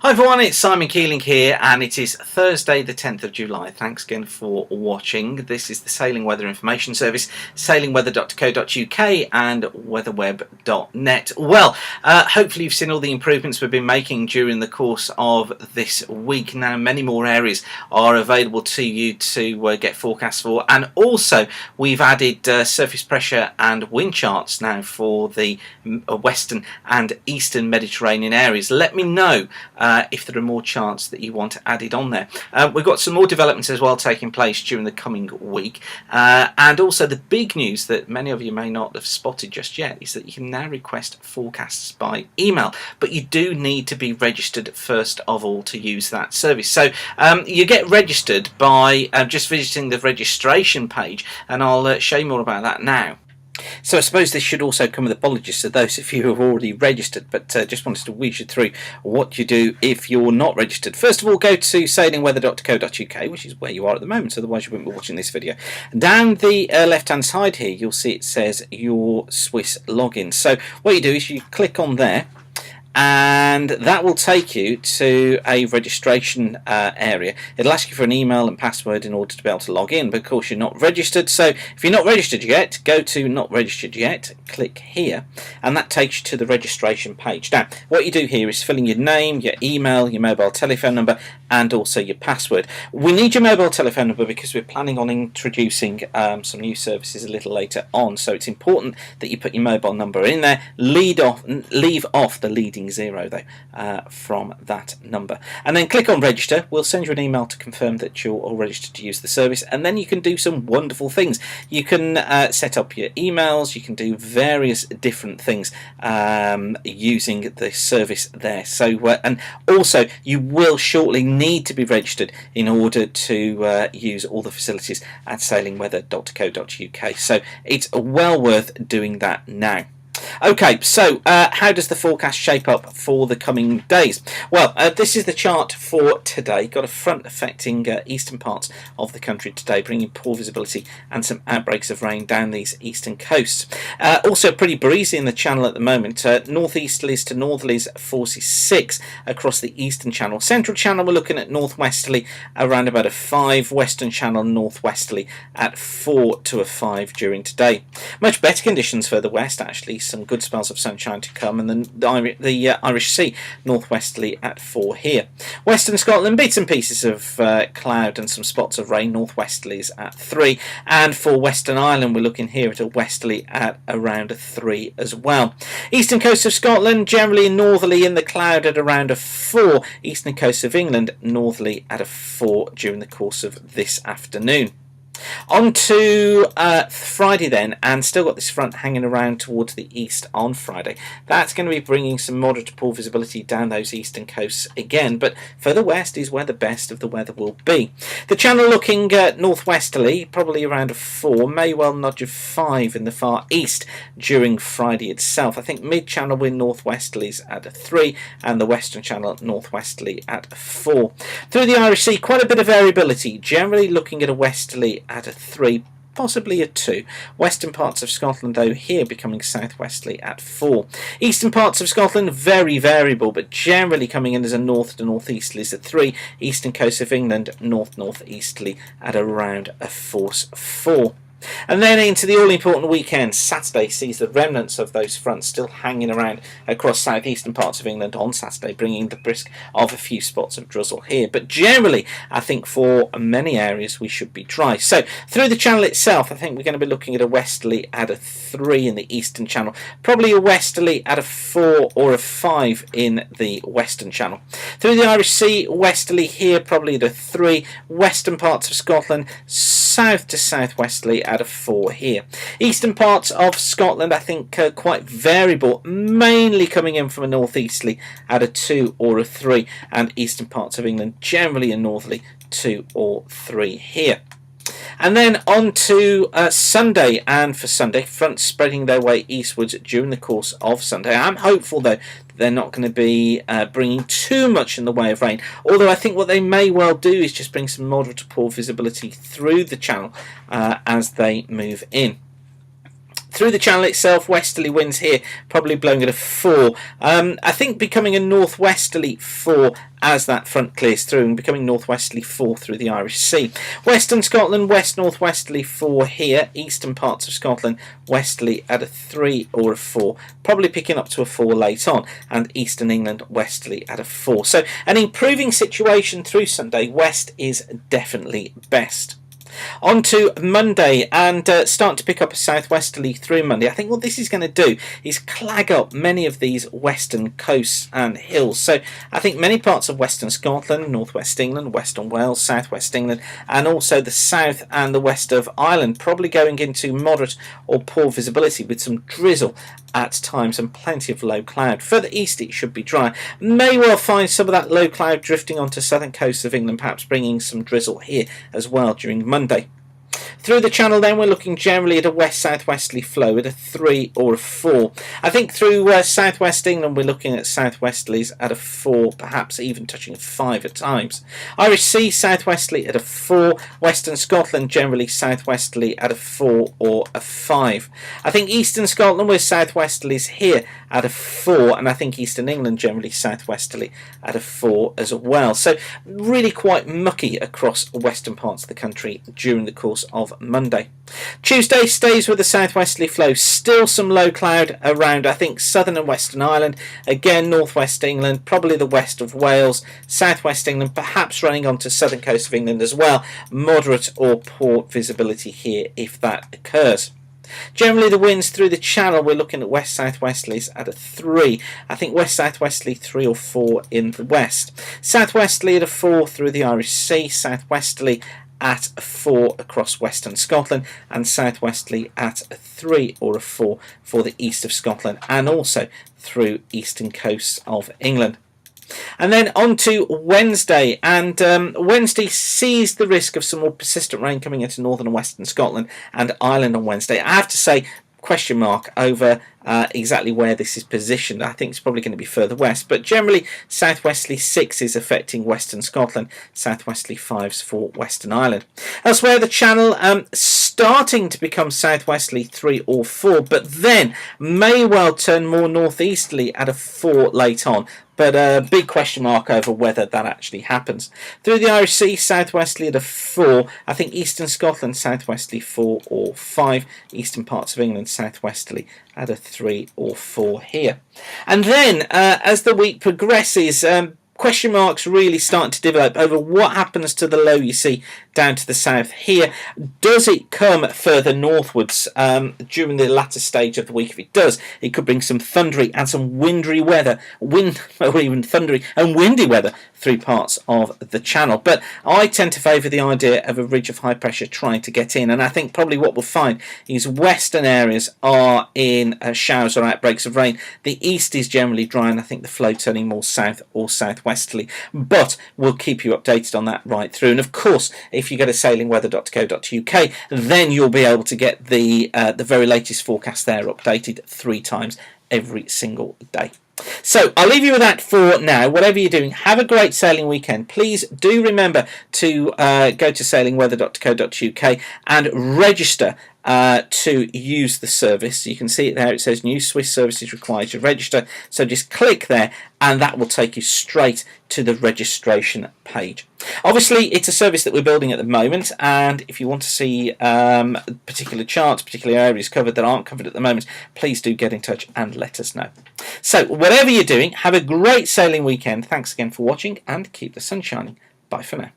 Hi everyone, it's Simon Keeling here, and it is Thursday the 10th of July. Thanks again for watching. This is the Sailing Weather Information Service, sailingweather.co.uk and weatherweb.net. Well, hopefully you've seen all the improvements we've been making during the course of this week. Now many more areas are available to you to get forecasts for, and also we've added surface pressure and wind charts now for the western and eastern Mediterranean areas. Let me know if there are more charts that you want added on there. We've got some more developments as well taking place during the coming week, and also the big news that many of you may not have spotted just yet is that you can now request forecasts by email, but you do need to be registered first of all to use that service. So you get registered by just visiting the registration page, and I'll show you more about that now. So I suppose this should also come with apologies to those of you who have already registered, but just wanted to whiz you through what you do if you're not registered. First of all, go to sailingweather.co.uk, which is where you are at the moment, otherwise you wouldn't be watching this video. Down the left hand side here you'll see it says your Swiss login. So what you do is you click on there, and that will take you to a registration area. It'll ask you for an email and password in order to be able to log in, but of course you're not registered. So if you're not registered yet, go to not registered yet, click here, and that takes you to the registration page. Now what you do here is fill in your name, your email, your mobile telephone number, and also your password. We need your mobile telephone number because we're planning on introducing some new services a little later on, so it's important that you put your mobile number in there. Leave off the leading zero though from that number, and then click on register. We'll send you an email to confirm that you're all registered to use the service, and then you can do some wonderful things. You can set up your emails, you can do various different things using the service there. So and also you will shortly need to be registered in order to use all the facilities at sailingweather.co.uk, so it's well worth doing that now. Okay, so how does the forecast shape up for the coming days? Well, this is the chart for today. Got a front affecting eastern parts of the country today, bringing poor visibility and some outbreaks of rain down these eastern coasts. Also pretty breezy in the channel at the moment. Northeasterlies to northerlies 46 across the eastern channel. Central channel we're looking at northwesterly around about a 5. Western channel northwesterly at 4 to a 5 during today. Much better conditions further west actually. Some good spells of sunshine to come, and then the Irish Sea northwesterly at 4 here. Western Scotland, bits and pieces of cloud and some spots of rain, northwesterlies at 3, and for Western Ireland we're looking here at a westerly at around a 3 as well. Eastern coast of Scotland generally northerly in the cloud at around a 4. Eastern coast of England northerly at a 4 during the course of this afternoon. On to Friday then, and still got this front hanging around towards the east on Friday. That's going to be bringing some moderate to poor visibility down those eastern coasts again, but further west is where the best of the weather will be. The channel looking northwesterly, probably around a 4, may well nudge a 5 in the far east during Friday itself. I think mid-channel wind northwesterlies at a 3, and the western channel northwesterly at a 4. Through the Irish Sea, quite a bit of variability, generally looking at a westerly at a 3, possibly a 2. Western parts of Scotland though here becoming southwesterly at 4. Eastern parts of Scotland very variable, but generally coming in as a north to northeasterly at 3. Eastern coast of England northeasterly at around a force 4. And then into the all-important weekend. Saturday sees the remnants of those fronts still hanging around across southeastern parts of England on Saturday, bringing the brisk of a few spots of drizzle here. But generally, I think for many areas we should be dry. So through the channel itself, I think we're going to be looking at a westerly at a 3 in the eastern channel, probably a westerly at a 4 or a 5 in the western channel. Through the Irish Sea, westerly here, probably at a 3. Western parts of Scotland, south to southwesterly at a 4 here. Eastern parts of Scotland, I think quite variable, mainly coming in from a northeasterly at a 2 or a 3, and eastern parts of England generally a northerly 2 or 3 here. And then on to Sunday, and for Sunday, fronts spreading their way eastwards during the course of Sunday. I'm hopeful though they're not going to be bringing too much in the way of rain, although I think what they may well do is just bring some moderate to poor visibility through the channel as they move in. Through the channel itself, westerly winds here, probably blowing at a 4. I think becoming a northwesterly 4 as that front clears through, and becoming northwesterly 4 through the Irish Sea. Western Scotland, west northwesterly 4 here. Eastern parts of Scotland, westerly at a 3 or a 4, probably picking up to a 4 late on, and eastern England westerly at a 4. So an improving situation through Sunday. West is definitely best. On to Monday, and starting to pick up a southwesterly through Monday. I think what this is going to do is clag up many of these western coasts and hills. So I think many parts of western Scotland, northwest England, western Wales, southwest England, and also the south and the west of Ireland probably going into moderate or poor visibility with some drizzle at times and plenty of low cloud. Further east it should be dry. May well find some of that low cloud drifting onto southern coasts of England, perhaps bringing some drizzle here as well during Monday. Through the channel then, we're looking generally at a west-southwesterly flow at a 3 or a 4. I think through southwest England we're looking at southwesterlies at a 4, perhaps even touching a 5 at times. Irish Sea southwesterly at a 4, western Scotland generally southwesterly at a 4 or a 5. I think eastern Scotland we're southwesterlies here at a 4, and I think eastern England generally southwesterly at a 4 as well. So really quite mucky across western parts of the country during the course of Monday. Tuesday stays with a southwesterly flow, still some low cloud around, I think, southern and western Ireland, again northwest England, probably the west of Wales, southwest England, perhaps running onto southern coast of England as well. Moderate or poor visibility here if that occurs. Generally the winds through the channel, we're looking at west southwesterlies at a 3. I think west southwesterly 3 or 4 in the west. Southwesterly at a 4 through the Irish Sea, southwesterly at a 4 across western Scotland, and southwesterly at a 3 or a 4 for the east of Scotland and also through eastern coasts of England. And then on to Wednesday, and Wednesday sees the risk of some more persistent rain coming into northern and western Scotland and Ireland on Wednesday. I have to say, question mark over exactly where this is positioned. I think it's probably going to be further west, but generally southwesterly 6 is affecting western Scotland, southwesterly 5s for western Ireland. Elsewhere the channel starting to become southwesterly 3 or 4, but then may well turn more northeasterly at a 4 late on. But a big question mark over whether that actually happens. Through the Irish Sea, southwesterly at a 4. I think eastern Scotland, southwesterly 4 or 5. Eastern parts of England, southwesterly at a 3 or 4 here. And then, as the week progresses, question marks really starting to develop over what happens to the low you see down to the south here. Does it come further northwards during the latter stage of the week? If it does, it could bring some thundery and some wintry weather, or even thundery and windy weather through parts of the channel. But I tend to favour the idea of a ridge of high pressure trying to get in, and I think probably what we'll find is western areas are in showers or outbreaks of rain. The east is generally dry, and I think the flow turning more south or southwesterly, but we'll keep you updated on that right through. And of course, if you go to sailingweather.co.uk, then you'll be able to get the very latest forecast there updated 3 times every single day. So I'll leave you with that for now. Whatever you're doing, have a great sailing weekend. Please do remember to go to sailingweather.co.uk and register to use the service. You can see it there. It says new Swiss services required to register. So just click there and that will take you straight to the registration page. Obviously, it's a service that we're building at the moment, and if you want to see particular charts, particular areas covered that aren't covered at the moment, please do get in touch and let us know. So whatever you're doing, have a great sailing weekend. Thanks again for watching and keep the sun shining. Bye for now.